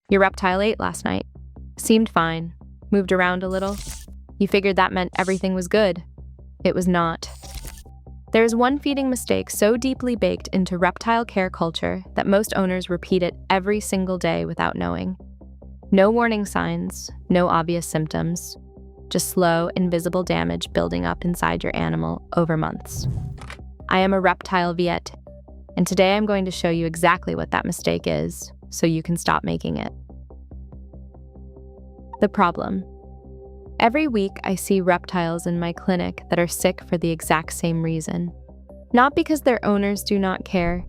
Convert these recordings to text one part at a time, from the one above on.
Your reptile ate last night. Seemed fine. Moved around a little. You figured that meant everything was good. It was not. There is one feeding mistake so deeply baked into reptile care culture that most owners repeat it every single day without knowing. No warning signs, no obvious symptoms, just slow, invisible damage building up inside your animal over months. I am a reptile vet, and today I'm going to show you exactly what that mistake is, so you can stop making it. The problem. Every week I see reptiles in my clinic that are sick for the exact same reason. Not because their owners do not care,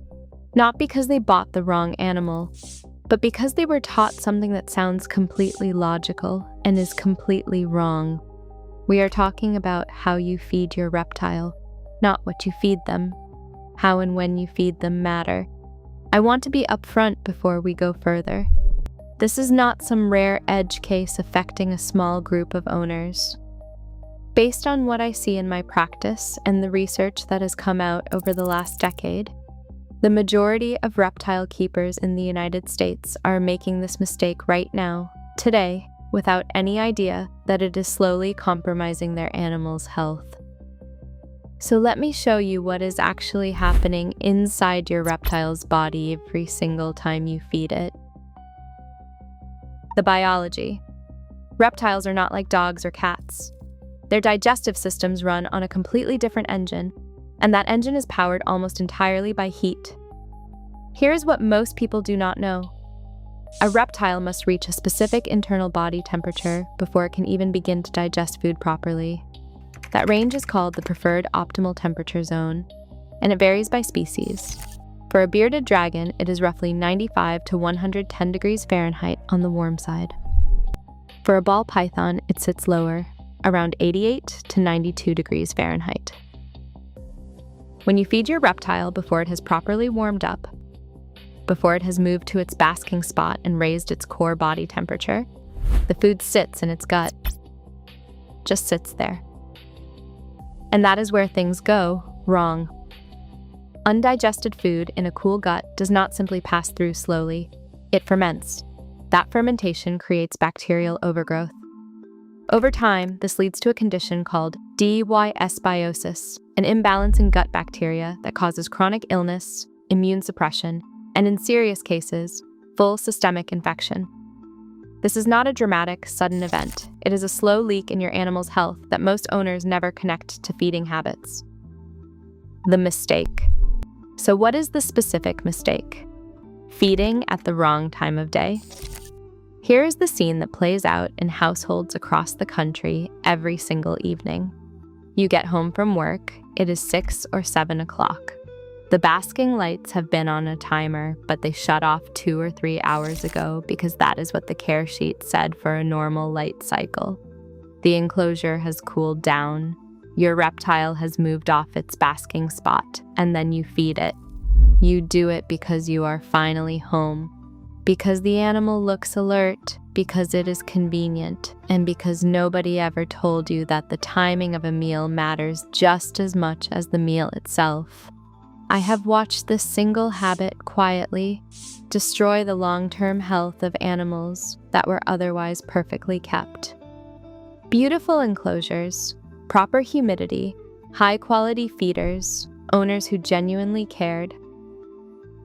not because they bought the wrong animal, but because they were taught something that sounds completely logical and is completely wrong. We are talking about how you feed your reptile, not what you feed them. How and when you feed them matter. I want to be upfront before we go further. This is not some rare edge case affecting a small group of owners. Based on what I see in my practice and the research that has come out over the last decade, the majority of reptile keepers in the United States are making this mistake right now, today, without any idea that it is slowly compromising their animal's health. So let me show you what is actually happening inside your reptile's body every single time you feed it. The biology. Reptiles are not like dogs or cats. Their digestive systems run on a completely different engine, and that engine is powered almost entirely by heat. Here's what most people do not know. A reptile must reach a specific internal body temperature before it can even begin to digest food properly. That range is called the preferred optimal temperature zone, and it varies by species. For a bearded dragon, it is roughly 95 to 110 degrees Fahrenheit on the warm side. For a ball python, it sits lower, around 88 to 92 degrees Fahrenheit. When you feed your reptile before it has properly warmed up, before it has moved to its basking spot and raised its core body temperature, the food sits in its gut. Just sits there. And that is where things go wrong. Undigested food in a cool gut does not simply pass through slowly. It ferments. That fermentation creates bacterial overgrowth. Over time, this leads to a condition called dysbiosis, an imbalance in gut bacteria that causes chronic illness, immune suppression, and in serious cases, full systemic infection. This is not a dramatic, sudden event. It is a slow leak in your animal's health that most owners never connect to feeding habits. The mistake. So what is the specific mistake? Feeding at the wrong time of day? Here is the scene that plays out in households across the country every single evening. You get home from work, it is 6 or 7 o'clock. The basking lights have been on a timer, but they shut off 2 or 3 hours ago because that is what the care sheet said for a normal light cycle. The enclosure has cooled down. Your reptile has moved off its basking spot, and then you feed it. You do it because you are finally home, because the animal looks alert, because it is convenient, and because nobody ever told you that the timing of a meal matters just as much as the meal itself. I have watched this single habit quietly destroy the long-term health of animals that were otherwise perfectly kept. Beautiful enclosures, proper humidity, high-quality feeders, owners who genuinely cared.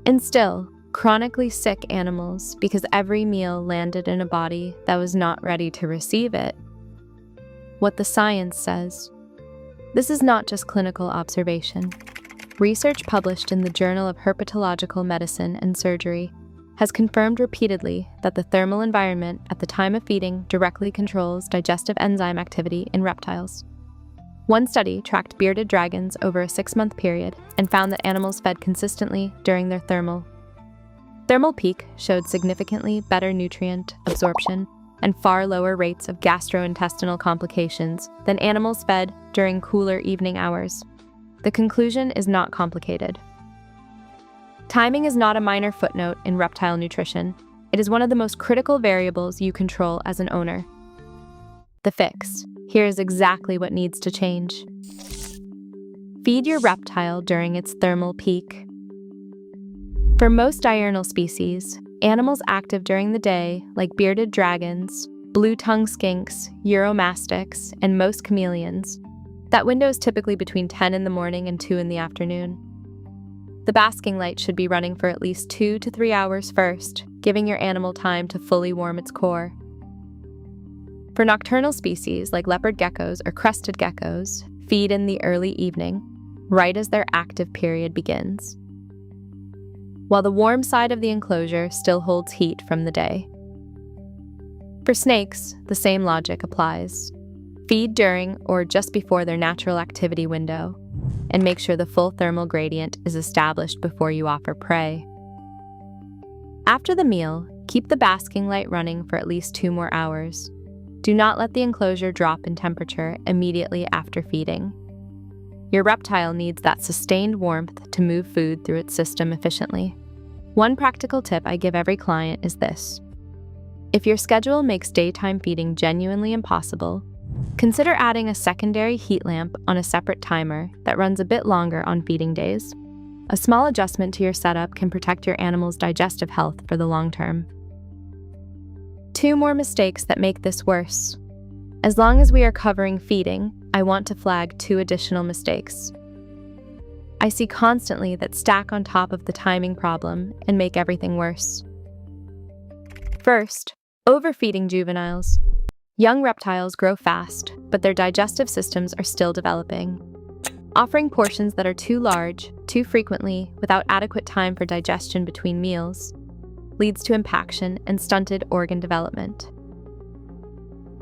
And still, chronically sick animals because every meal landed in a body that was not ready to receive it. What the science says. This is not just clinical observation. Research published in the Journal of Herpetological Medicine and Surgery has confirmed repeatedly that the thermal environment at the time of feeding directly controls digestive enzyme activity in reptiles. One study tracked bearded dragons over a 6-month period and found that animals fed consistently during their thermal peak showed significantly better nutrient absorption and far lower rates of gastrointestinal complications than animals fed during cooler evening hours. The conclusion is not complicated. Timing is not a minor footnote in reptile nutrition. It is one of the most critical variables you control as an owner. The fix. Here is exactly what needs to change. Feed your reptile during its thermal peak. For most diurnal species, Animals active during the day, like bearded dragons, blue-tongued skinks, uromastyx, and most chameleons. That window is typically between 10 in the morning and 2 in the afternoon. The basking light should be running for at least 2 to 3 hours first, giving your animal time to fully warm its core. For nocturnal species like leopard geckos or crested geckos, feed in the early evening, right as their active period begins, while the warm side of the enclosure still holds heat from the day. For snakes, the same logic applies. Feed during or just before their natural activity window, and make sure the full thermal gradient is established before you offer prey. After the meal, keep the basking light running for at least 2 more hours. Do not let the enclosure drop in temperature immediately after feeding. Your reptile needs that sustained warmth to move food through its system efficiently. One practical tip I give every client is this: if your schedule makes daytime feeding genuinely impossible, consider adding a secondary heat lamp on a separate timer that runs a bit longer on feeding days. A small adjustment to your setup can protect your animal's digestive health for the long term. 2 more mistakes that make this worse. As long as we are covering feeding, I want to flag 2 additional mistakes I see constantly that stack on top of the timing problem and make everything worse. First, overfeeding juveniles. Young reptiles grow fast, but their digestive systems are still developing. Offering portions that are too large, too frequently, without adequate time for digestion between meals, leads to impaction and stunted organ development.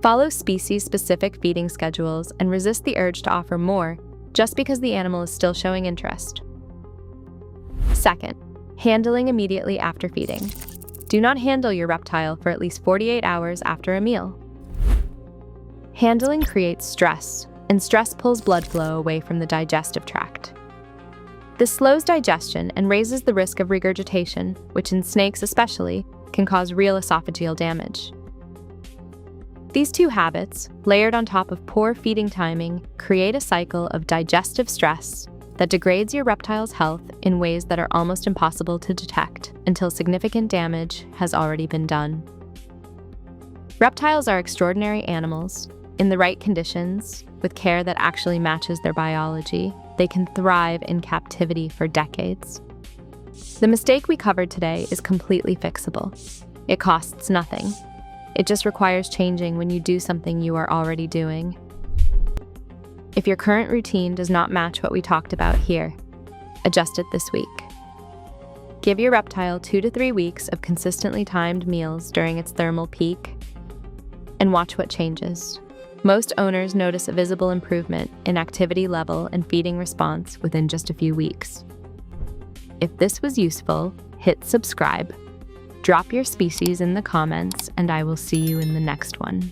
Follow species-specific feeding schedules and resist the urge to offer more just because the animal is still showing interest. Second, handling immediately after feeding. Do not handle your reptile for at least 48 hours after a meal. Handling creates stress, and stress pulls blood flow away from the digestive tract. This slows digestion and raises the risk of regurgitation, which in snakes especially, can cause real esophageal damage. These 2 habits, layered on top of poor feeding timing, create a cycle of digestive stress that degrades your reptile's health in ways that are almost impossible to detect until significant damage has already been done. Reptiles are extraordinary animals. In the right conditions, with care that actually matches their biology, they can thrive in captivity for decades. The mistake we covered today is completely fixable. It costs nothing. It just requires changing when you do something you are already doing. If your current routine does not match what we talked about here, adjust it this week. Give your reptile 2 to 3 weeks of consistently timed meals during its thermal peak, and watch what changes. Most owners notice a visible improvement in activity level and feeding response within just a few weeks. If this was useful, hit subscribe. Drop your species in the comments, and I will see you in the next one.